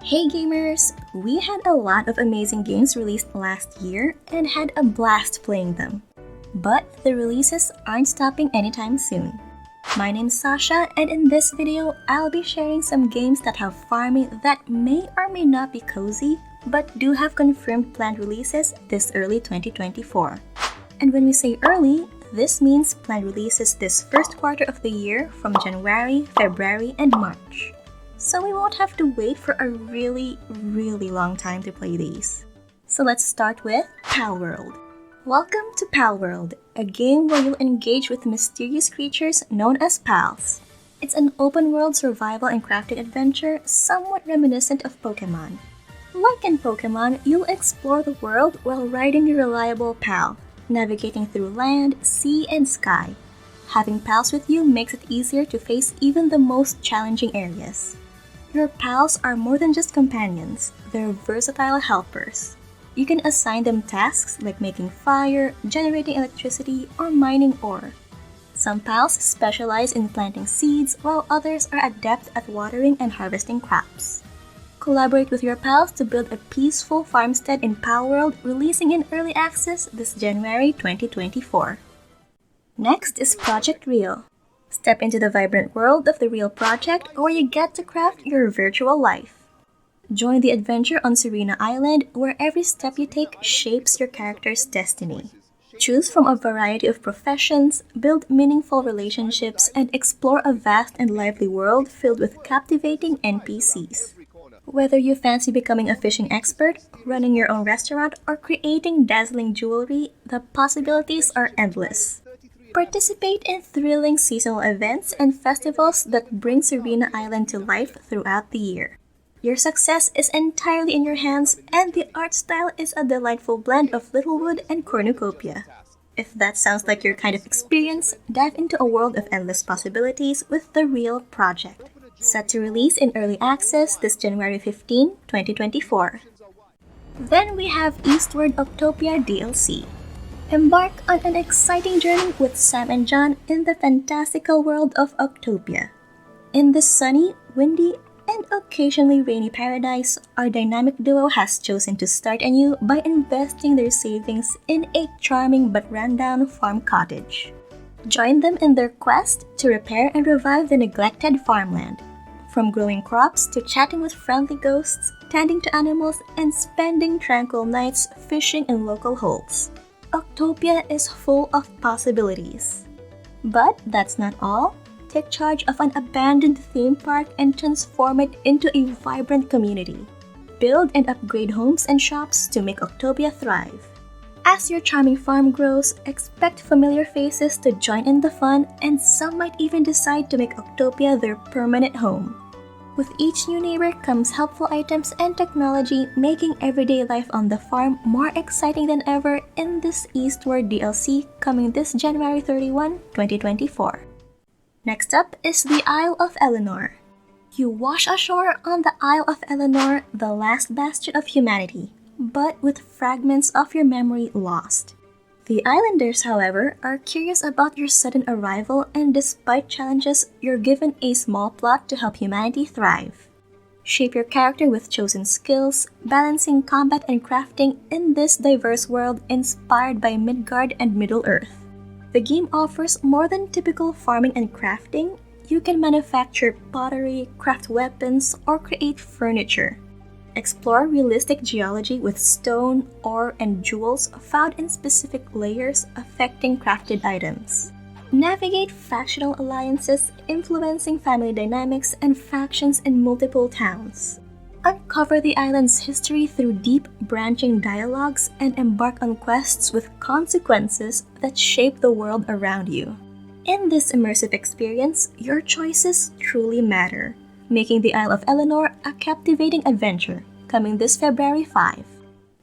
Hey gamers! We had a lot of amazing games released last year and had a blast playing them. But the releases aren't stopping anytime soon. My name's Sasha, and in this video, I'll be sharing some games that have farming that may or may not be cozy, but do have confirmed planned releases this early 2024. And when we say early, this means planned releases this first quarter of the year from January, February, and March. So we won't have to wait for a really long time to play these. So let's start with Palworld. Welcome to Palworld, a game where you'll engage with mysterious creatures known as pals. It's an open-world survival and crafting adventure somewhat reminiscent of Pokemon. Like in Pokemon, you'll explore the world while riding your reliable pal, navigating through land, sea, and sky. Having pals with you makes it easier to face even the most challenging areas. Your pals are more than just companions, they're versatile helpers. You can assign them tasks like making fire, generating electricity, or mining ore. Some pals specialize in planting seeds, while others are adept at watering and harvesting crops. Collaborate with your pals to build a peaceful farmstead in Palworld, releasing in early access this January 2024. Next is Project Real. Step into the vibrant world of the Real Project, where you get to craft your virtual life. Join the adventure on Serena Island, where every step you take shapes your character's destiny. Choose from a variety of professions, build meaningful relationships, and explore a vast and lively world filled with captivating NPCs. Whether you fancy becoming a fishing expert, running your own restaurant, or creating dazzling jewelry, the possibilities are endless. Participate in thrilling seasonal events and festivals that bring Serena Island to life throughout the year. Your success is entirely in your hands, and the art style is a delightful blend of Littlewood and Cornucopia. If that sounds like your kind of experience, dive into a world of endless possibilities with the Real Project. Set to release in early access this January 15, 2024. Then we have Eastward Octopia DLC. Embark on an exciting journey with Sam and John in the fantastical world of Octopia. In this sunny, windy, and occasionally rainy paradise, our dynamic duo has chosen to start anew by investing their savings in a charming but rundown farm cottage. Join them in their quest to repair and revive the neglected farmland. From growing crops to chatting with friendly ghosts, tending to animals, and spending tranquil nights fishing in local holes. Octopia is full of possibilities. But that's not all. Take charge of an abandoned theme park and transform it into a vibrant community. Build and upgrade homes and shops to make Octopia thrive. As your charming farm grows, expect familiar faces to join in the fun, and some might even decide to make Octopia their permanent home. With each new neighbor comes helpful items and technology, making everyday life on the farm more exciting than ever in this Eastward DLC coming this January 31, 2024. Next up is the Isle of Eleanor. You wash ashore on the Isle of Eleanor, the last bastion of humanity, but with fragments of your memory lost. The islanders, however, are curious about your sudden arrival, and despite challenges, you're given a small plot to help humanity thrive. Shape your character with chosen skills, balancing combat and crafting in this diverse world inspired by Midgard and Middle-earth. The game offers more than typical farming and crafting. You can manufacture pottery, craft weapons, or create furniture. Explore realistic geology with stone, ore, and jewels found in specific layers affecting crafted items. Navigate factional alliances influencing family dynamics and factions in multiple towns. Uncover the island's history through deep, branching dialogues and embark on quests with consequences that shape the world around you. In this immersive experience, your choices truly matter, making the Isle of Eleanor a captivating adventure, coming this February 5.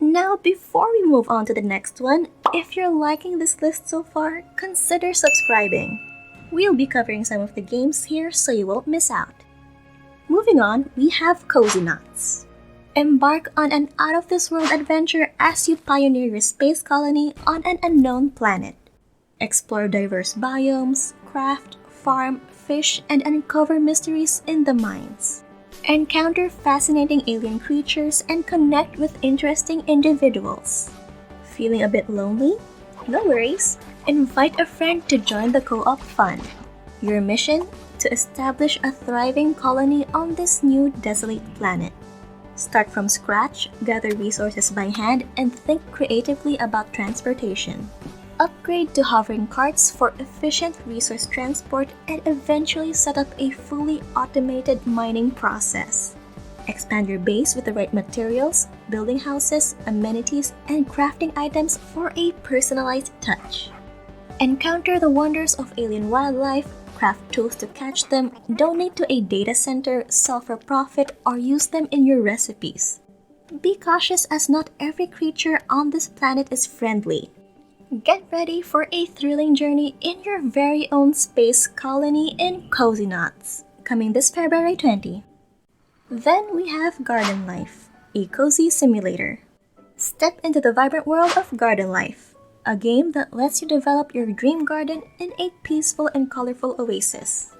Now, before we move on to the next one, if you're liking this list so far, consider subscribing. We'll be covering some of the games here so you won't miss out. Moving on, we have Cozy Knots. Embark on an out-of-this-world adventure as you pioneer your space colony on an unknown planet. Explore diverse biomes, craft, farm, fish, and uncover mysteries in the mines. Encounter fascinating alien creatures and connect with interesting individuals. Feeling a bit lonely? No worries. Invite a friend to join the co-op fun. Your mission? To establish a thriving colony on this new desolate planet. Start from scratch, gather resources by hand, and think creatively about transportation. Upgrade to hovering carts for efficient resource transport and eventually set up a fully automated mining process. Expand your base with the right materials, building houses, amenities, and crafting items for a personalized touch. Encounter the wonders of alien wildlife, craft tools to catch them, donate to a data center, sell for profit, or use them in your recipes. Be cautious as not every creature on this planet is friendly. Get ready for a thrilling journey in your very own space colony in Cozy Knots, coming this February 20. Then we have Garden Life, a cozy simulator. Step into the vibrant world of Garden Life, a game that lets you develop your dream garden in a peaceful and colorful oasis.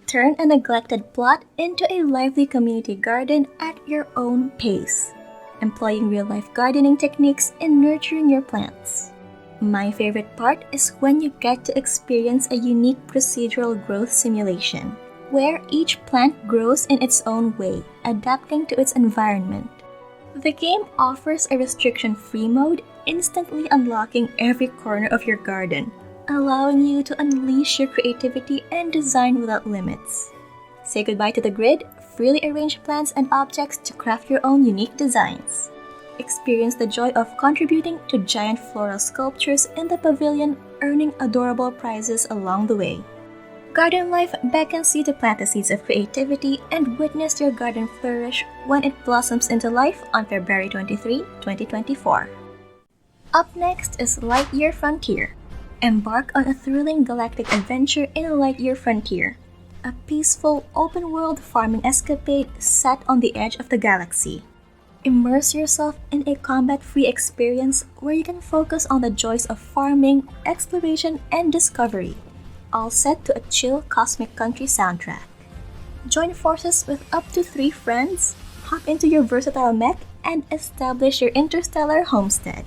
Turn a neglected plot into a lively community garden at your own pace, employing real-life gardening techniques in nurturing your plants. My favorite part is when you get to experience a unique procedural growth simulation, where each plant grows in its own way, adapting to its environment. The game offers a restriction-free mode, instantly unlocking every corner of your garden, allowing you to unleash your creativity and design without limits. Say goodbye to the grid, freely arrange plants and objects to craft your own unique designs. Experience the joy of contributing to giant floral sculptures in the pavilion, earning adorable prizes along the way. Garden Life beckons you to plant the seeds of creativity and witness your garden flourish when it blossoms into life on February 23, 2024. Up next is Lightyear Frontier. Embark on a thrilling galactic adventure in Lightyear Frontier, a peaceful, open-world farming escapade set on the edge of the galaxy. Immerse yourself in a combat-free experience where you can focus on the joys of farming, exploration, and discovery, all set to a chill cosmic country soundtrack. Join forces with up to 3 friends, hop into your versatile mech, and establish your interstellar homestead.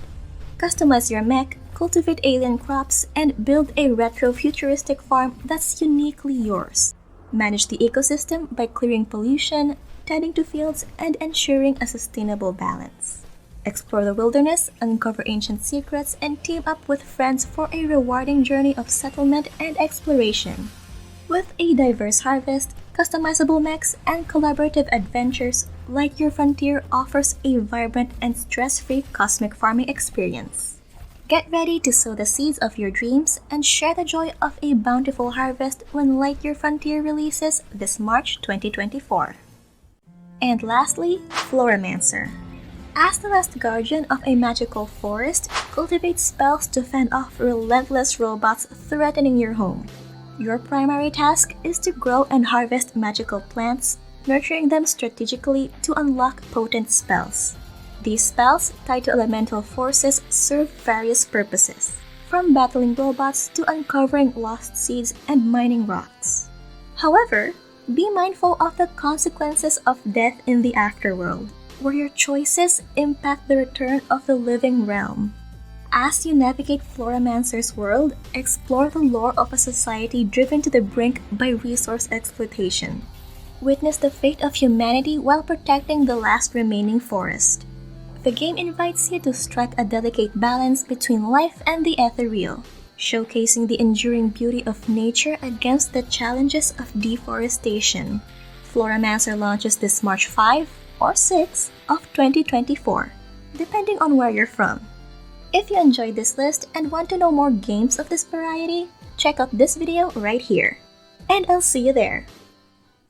Customize your mech, cultivate alien crops, and build a retro-futuristic farm that's uniquely yours. Manage the ecosystem by clearing pollution, tending to fields, and ensuring a sustainable balance. Explore the wilderness, uncover ancient secrets, and team up with friends for a rewarding journey of settlement and exploration. With a diverse harvest, customizable mechs, and collaborative adventures, Lightyear Frontier offers a vibrant and stress-free cosmic farming experience. Get ready to sow the seeds of your dreams and share the joy of a bountiful harvest when Lightyear Frontier releases this March 2024. And lastly, Floramancer. As the last guardian of a magical forest, cultivate spells to fend off relentless robots threatening your home. Your primary task is to grow and harvest magical plants, nurturing them strategically to unlock potent spells. These spells, tied to elemental forces, serve various purposes, from battling robots to uncovering lost seeds and mining rocks. However, be mindful of the consequences of death in the afterworld, where your choices impact the return of the living realm. As you navigate Floramancer's world, explore the lore of a society driven to the brink by resource exploitation. Witness the fate of humanity while protecting the last remaining forest. The game invites you to strike a delicate balance between life and the ethereal, showcasing the enduring beauty of nature against the challenges of deforestation. Floramancer launches this March 5 or 6 of 2024, depending on where you're from. If you enjoyed this list and want to know more games of this variety, check out this video right here. And I'll see you there!